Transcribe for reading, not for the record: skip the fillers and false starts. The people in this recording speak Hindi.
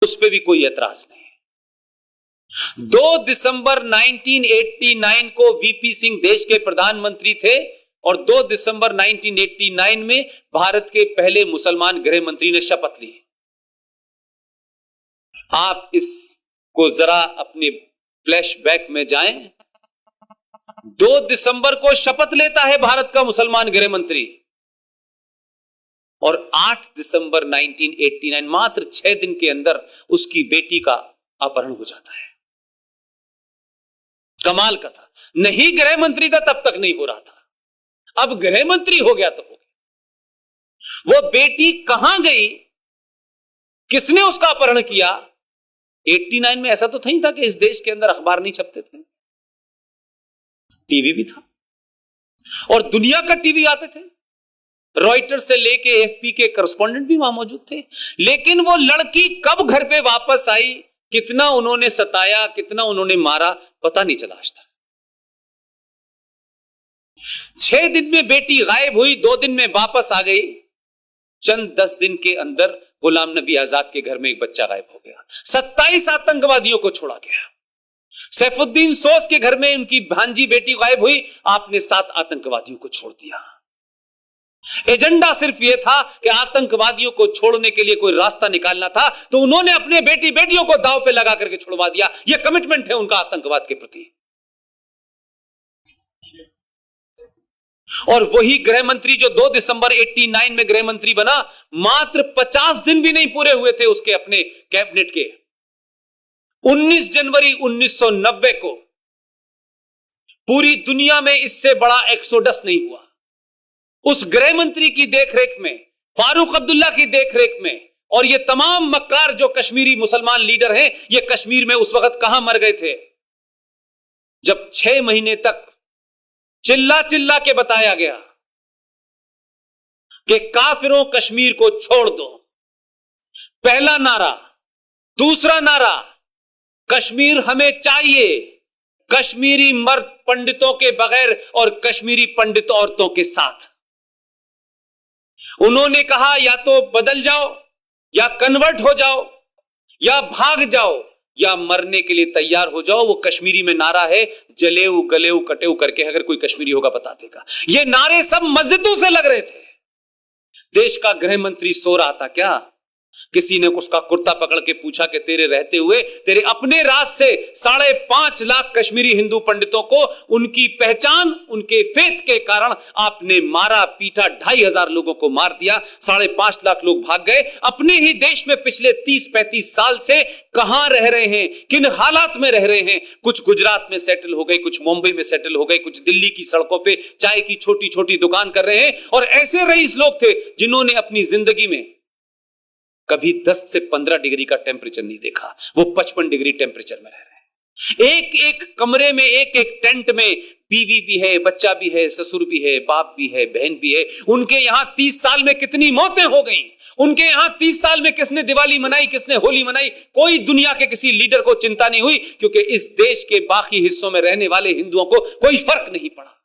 उस पर भी कोई एतराज नहीं। 2 दिसंबर 1989 को वीपी सिंह देश के प्रधानमंत्री थे और 2 दिसंबर 1989 में भारत के पहले मुसलमान गृह मंत्री ने शपथ ली। आप इसको जरा अपने फ्लैशबैक में जाएं। 2 दिसंबर को शपथ लेता है भारत का मुसलमान गृह मंत्री और 8 दिसंबर 1989 मात्र 6 दिन के अंदर उसकी बेटी का अपहरण हो जाता है। कमाल का था, नहीं गृह मंत्री था तब तक नहीं हो रहा था, अब गृह मंत्री हो गया तो हो गया। वो बेटी कहां गई, किसने उसका अपहरण किया? 89 में ऐसा तो नहीं था कि इस देश के अंदर अखबार नहीं छपते थे, टीवी भी था और दुनिया का टीवी आते थे, रॉयटर्स से लेके एएफपी के करस्पॉन्डेंट भी वहां मौजूद थे। लेकिन वो लड़की कब घर पे वापस आई, कितना उन्होंने सताया, कितना उन्होंने मारा, पता नहीं चला आज तक। 6 दिन में बेटी गायब हुई, 2 दिन में वापस आ गई। चंद 10 दिन के अंदर गुलाम नबी आजाद के घर में एक बच्चा गायब हो गया। 27 आतंकवादियों को छोड़ा गया। सैफुद्दीन सोस के घर में उनकी भांजी बेटी गायब हुई, आपने 7 आतंकवादियों को छोड़ दिया। एजेंडा सिर्फ यह था कि आतंकवादियों को छोड़ने के लिए कोई रास्ता निकालना था, तो उन्होंने अपने बेटी बेटियों को दांव पे लगा करके छुड़वा दिया। यह कमिटमेंट है उनका आतंकवाद के प्रति। और वही गृह मंत्री जो 2 दिसंबर 89 में गृह मंत्री बना, मात्र 50 दिन भी नहीं पूरे हुए थे उसके अपने कैबिनेट के। 19 जनवरी 1990 को पूरी दुनिया में इससे बड़ा एक्सोडस नहीं हुआ। उस गृह मंत्री की देखरेख में, फारूक अब्दुल्ला की देखरेख में, और ये तमाम मक्कार जो कश्मीरी मुसलमान लीडर हैं, ये कश्मीर में उस वक्त कहां मर गए थे जब 6 महीने तक चिल्ला चिल्ला के बताया गया कि काफिरों कश्मीर को छोड़ दो। पहला नारा, दूसरा नारा, कश्मीर हमें चाहिए, कश्मीरी मर्द पंडितों के बगैर और कश्मीरी पंडित औरतों के साथ। उन्होंने कहा या तो बदल जाओ, या कन्वर्ट हो जाओ, या भाग जाओ, या मरने के लिए तैयार हो जाओ। वो कश्मीरी में नारा है, जलेऊ गलेऊ कटेऊ करके, अगर कोई कश्मीरी होगा बता देगा। ये नारे सब मस्जिदों से लग रहे थे। देश का गृह मंत्री सो रहा था क्या? किसी ने उसका कुर्ता पकड़ के पूछा कि तेरे रहते हुए तेरे अपने राज से 5.5 लाख कश्मीरी हिंदू पंडितों को उनकी पहचान, उनके फेथ के कारण आपने मारा, पीटा, 2,500 लोगों को मार दिया, 5.5 लाख लोग भाग गए। अपने ही देश में पिछले 30-35 साल से कहां रह रहे हैं, किन हालात में रह रहे हैं? कुछ गुजरात में सेटल हो गए, कुछ मुंबई में सेटल हो गए, कुछ दिल्ली की सड़कों पे चाय की छोटी छोटी दुकान कर रहे हैं। और ऐसे रईस लोग थे जिन्होंने अपनी जिंदगी में कभी 10 से 15 डिग्री का टेम्परेचर नहीं देखा, वो 55 डिग्री टेम्परेचर में रह रहे हैं। एक एक कमरे में, एक एक टेंट में बीवी भी है, बच्चा भी है, ससुर भी है, बाप भी है, बहन भी है। उनके यहां 30 साल में कितनी मौतें हो गई, उनके यहां 30 साल में किसने दिवाली मनाई, किसने होली मनाई, कोई दुनिया के किसी लीडर को चिंता नहीं हुई, क्योंकि इस देश के बाकी हिस्सों में रहने वाले हिंदुओं को कोई फर्क नहीं पड़ा।